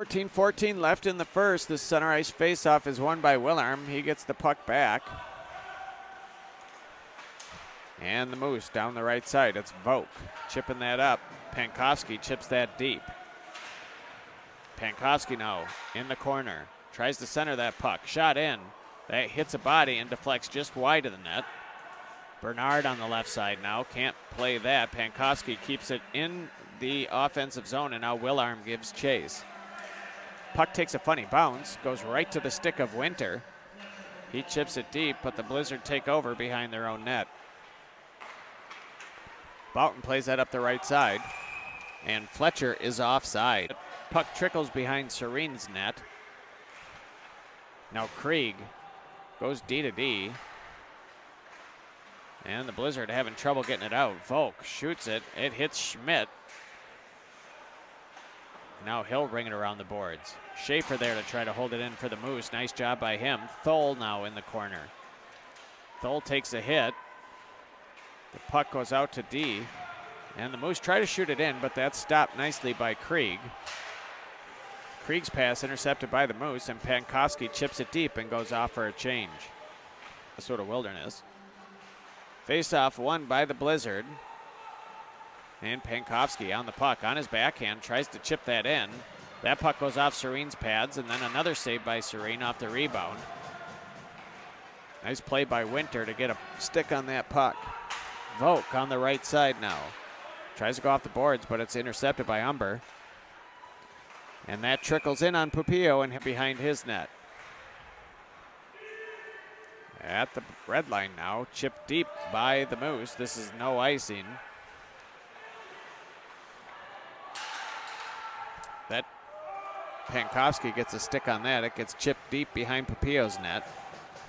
14-14 left in the first. The center ice faceoff is won by Willarm. He gets the puck back. And the Moose down the right side. It's Vogt chipping that up. Pankowski chips that deep. Pankowski now in the corner. Tries to center that puck. Shot in. That hits a body and deflects just wide of the net. Bernard on the left side now. Can't play that. Pankowski keeps it in the offensive zone, and now Willarm gives chase. Puck takes a funny bounce. Goes right to the stick of Winter. He chips it deep, but the Blizzard take over behind their own net. Boughton plays that up the right side, and Fletcher is offside. Puck trickles behind Serene's net. Now Krieg goes D to D, and the Blizzard having trouble getting it out. Volk shoots it. It hits Schmidt. Now he'll ring it around the boards. Schaefer there to try to hold it in for the Moose. Nice job by him. Thole now in the corner. Thole takes a hit. The puck goes out to D, and the Moose try to shoot it in, but that's stopped nicely by Krieg. Krieg's pass intercepted by the Moose, and Pankowski chips it deep and goes off for a change. Sort of Wilderness. Face-off won by the Blizzard. And Pankowski on the puck on his backhand, tries to chip that in. That puck goes off Serene's pads, and then another save by Serene off the rebound. Nice play by Winter to get a stick on that puck. Volk on the right side now. Tries to go off the boards, but it's intercepted by Umber. And that trickles in on Pupillo and behind his net. At the red line now, chipped deep by the Moose. This is no icing. That Pankowski gets a stick on that. It gets chipped deep behind Pupillo's net.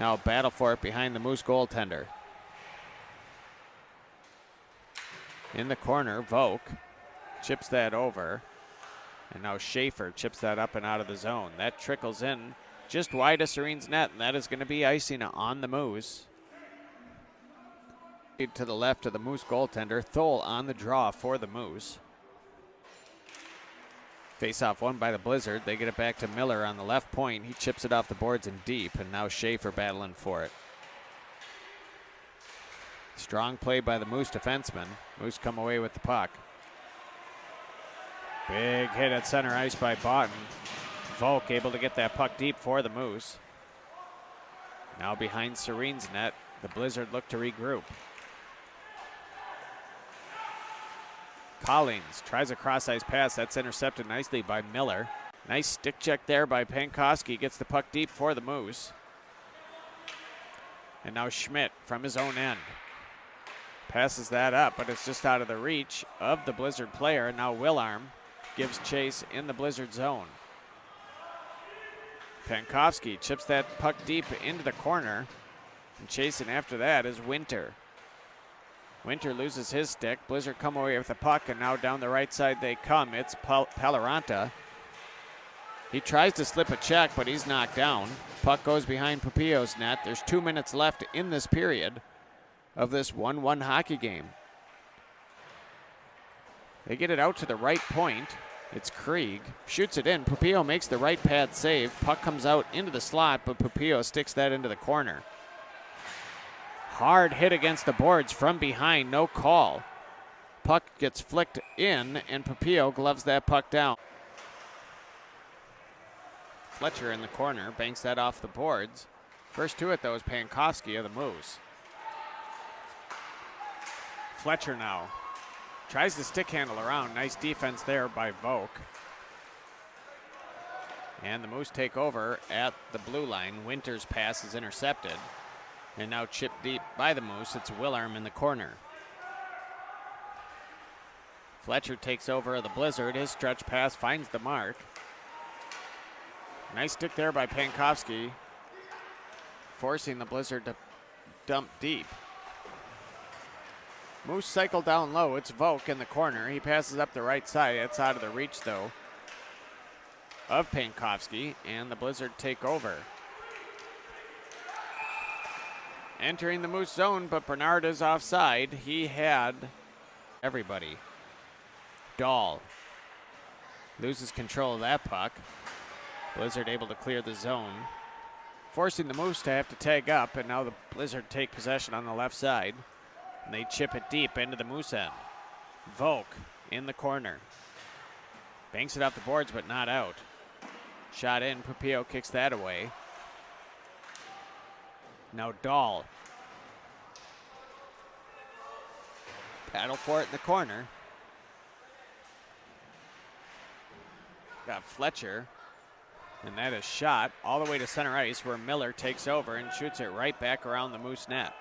Now battle for it behind the Moose goaltender. In the corner, Volk chips that over. And now Schaefer chips that up and out of the zone. That trickles in just wide of Serene's net, and that is going to be icing on the Moose. To the left of the Moose goaltender. Thole on the draw for the Moose. Face-off won by the Blizzard. They get it back to Miller on the left point. He chips it off the boards and deep, and now Schaefer battling for it. Strong play by the Moose defenseman. Moose come away with the puck. Big hit at center ice by Boughton. Volk able to get that puck deep for the Moose. Now behind Serene's net, the Blizzard look to regroup. Collins tries a cross-ice pass. That's intercepted nicely by Miller. Nice stick check there by Pankowski. Gets the puck deep for the Moose. And now Schmidt from his own end. Passes that up, but it's just out of the reach of the Blizzard player. And now Willarm gives chase in the Blizzard zone. Pankowski chips that puck deep into the corner. And chasing after that is Winter. Winter loses his stick. Blizzard come away with the puck, and now down the right side they come. It's Paloranta. He tries to slip a check, but he's knocked down. Puck goes behind Pupillo's net. There's 2 minutes left in this period of this 1-1 hockey game. They get it out to the right point. It's Krieg. Shoots it in. Pupillo makes the right pad save. Puck comes out into the slot, but Pupillo sticks that into the corner. Hard hit against the boards from behind. No call. Puck gets flicked in, and Pupillo gloves that puck down. Fletcher in the corner banks that off the boards. First to it, though, is Pankowski of the Moose. Fletcher now tries to stick handle around. Nice defense there by Volk. And the Moose take over at the blue line. Winter's pass is intercepted. And now chipped deep by the Moose. It's Willarm in the corner. Fletcher takes over of the Blizzard. His stretch pass finds the mark. Nice stick there by Pankowski, forcing the Blizzard to dump deep. Moose cycle down low. It's Volk in the corner. He passes up the right side. It's out of the reach, though, of Pankowski, and the Blizzard take over. Entering the Moose zone, but Bernard is offside. He had everybody. Dahl loses control of that puck. Blizzard able to clear the zone, forcing the Moose to have to tag up, and now the Blizzard take possession on the left side. And they chip it deep into the Moose end. Volk in the corner. Banks it off the boards, but not out. Shot in, Pupillo kicks that away. Now Dahl. Battle for it in the corner. Got Fletcher. And that is shot all the way to center ice where Miller takes over and shoots it right back around the Moose net.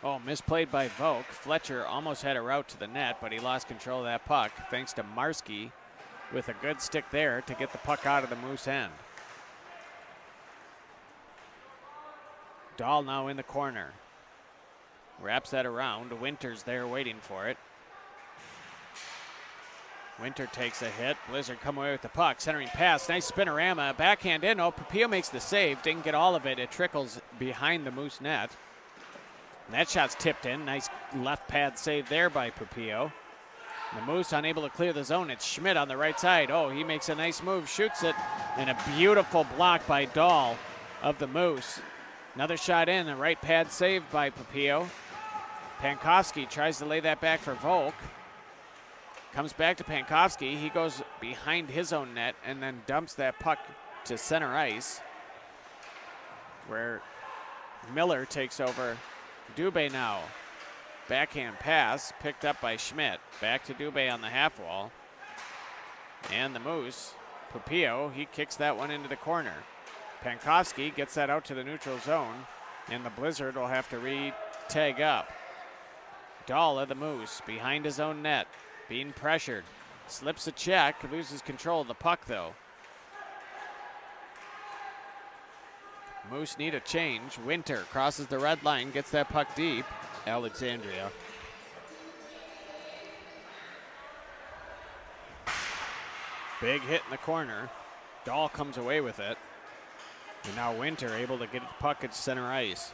Oh, misplayed by Volk. Fletcher almost had a route to the net, but he lost control of that puck thanks to Marski with a good stick there to get the puck out of the Moose end. Dahl now in the corner. Wraps that around. Winter's there waiting for it. Winter takes a hit. Blizzard come away with the puck. Centering pass. Nice spinorama. Backhand in. Oh, Pupillo makes the save. Didn't get all of it. It trickles behind the Moose net. And that shot's tipped in. Nice left pad save there by Pupillo. The Moose unable to clear the zone. It's Schmidt on the right side. Oh, he makes a nice move. Shoots it. And a beautiful block by Dahl of the Moose. Another shot in. The right pad saved by Pupillo. Pankowski tries to lay that back for Volk. Comes back to Pankowski. He goes behind his own net and then dumps that puck to center ice where Miller takes over. Dubé now. Backhand pass picked up by Schmidt. Back to Dubé on the half wall. And the Moose, Pupillo, he kicks that one into the corner. Pankowski gets that out to the neutral zone, and the Blizzard will have to re-tag up. Dahl of the Moose behind his own net. Being pressured. Slips a check, loses control of the puck though. Moose need a change. Winter crosses the red line, gets that puck deep. Alexandria. Big hit in the corner. Dahl comes away with it. And now Winter able to get the puck at center ice.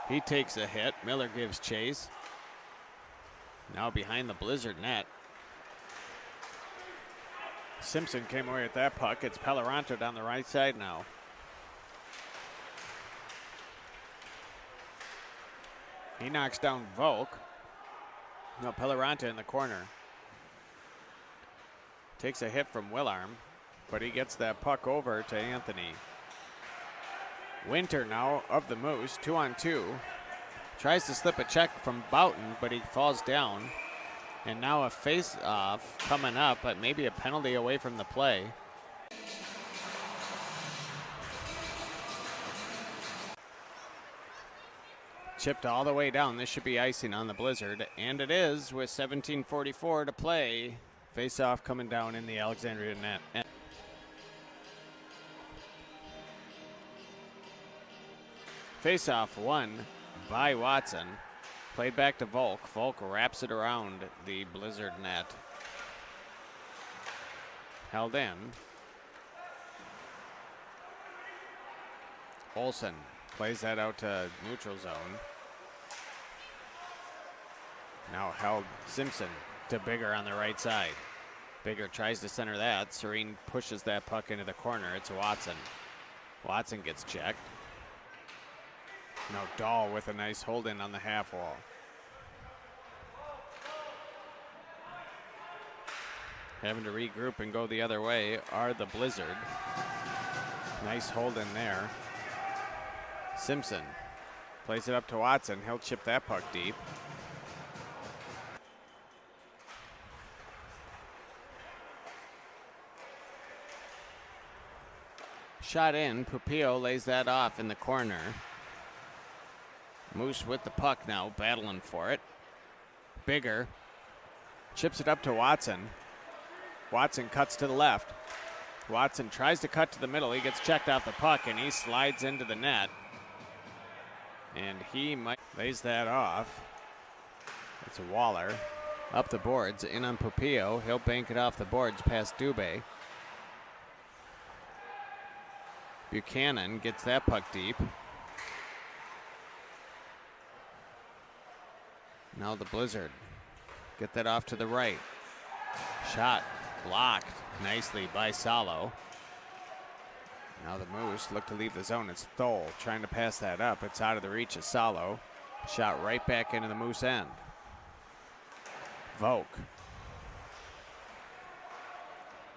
He takes a hit. Miller gives chase. Now behind the Blizzard net. Simpson came away with that puck. It's Pelleranto down the right side now. He knocks down Volk. No, Pelleranto in the corner. Takes a hit from Willarm, but he gets that puck over to Anthony. Winter now of the Moose, 2-on-2. Tries to slip a check from Boughton, but he falls down. And now a face-off coming up, but maybe a penalty away from the play. Chipped all the way down. This should be icing on the Blizzard, and it is with 17:44 to play. Face-off coming down in the Alexandria net. Face-off won by Watson. Played back to Volk. Volk wraps it around the Blizzard net. Held in. Olsen plays that out to neutral zone. Now held Simpson to Bigger on the right side. Bigger tries to center that. Serene pushes that puck into the corner. It's Watson. Watson gets checked. Now Dahl with a nice hold in on the half wall. Having to regroup and go the other way are the Blizzard. Nice hold in there. Simpson plays it up to Watson. He'll chip that puck deep. Shot in. Pupillo lays that off in the corner. Moose with the puck now, battling for it. Bigger. Chips it up to Watson. Watson cuts to the left. Watson tries to cut to the middle. He gets checked off the puck, and he slides into the net. And he lays that off. It's a Waller. Up the boards, in on Pupillo. He'll bank it off the boards past Dubé. Buchanan gets that puck deep. Now the Blizzard get that off to the right. Shot Blocked nicely by Salo. Now the Moose look to leave the zone. It's Thole trying to pass that up. It's out of the reach of Salo. Shot right back into the Moose end. Volk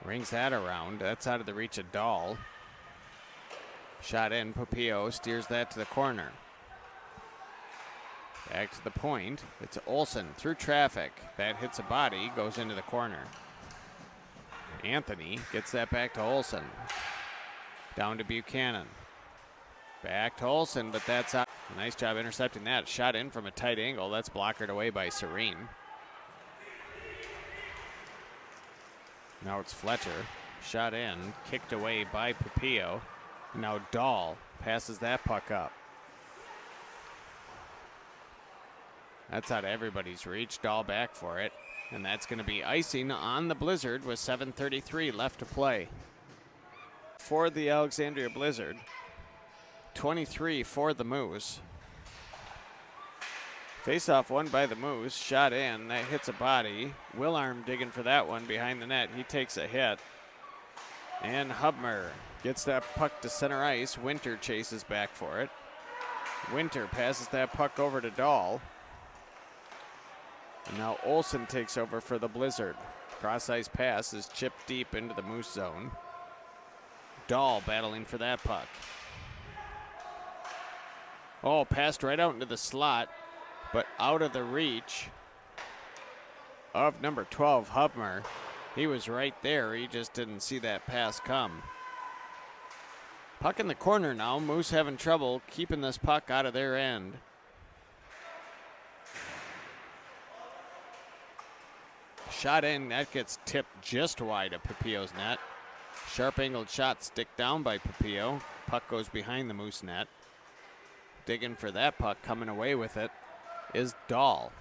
rings that around. That's out of the reach of Dahl. Shot in. Pupillo steers that to the corner. Back to the point. It's Olsen through traffic. That hits a body, goes into the corner. Anthony gets that back to Olsen. Down to Buchanan. Back to Olsen, but that's out. Nice job intercepting that. Shot in from a tight angle. That's blockered away by Serene. Now it's Fletcher. Shot in, kicked away by Pupillo. Now Dahl passes that puck up. That's out of everybody's reach. Dahl back for it. And that's going to be icing on the Blizzard with 7:33 left to play. For the Alexandria Blizzard, 23 for the Moose. Face-off won by the Moose. Shot in. That hits a body. Willarm digging for that one behind the net. He takes a hit. And Hubmer gets that puck to center ice. Winter chases back for it. Winter passes that puck over to Dahl. And now Olsen takes over for the Blizzard. Cross-ice pass is chipped deep into the Moose zone. Dahl battling for that puck. Oh, passed right out into the slot, but out of the reach of number 12, Hubmer. He was right there. He just didn't see that pass come. Puck in the corner now. Moose having trouble keeping this puck out of their end. Shot in, that gets tipped just wide of Pupillo's net. Sharp angled shot stick down by Pupillo. Puck goes behind the Moose net. Digging for that puck, coming away with it is Dahl.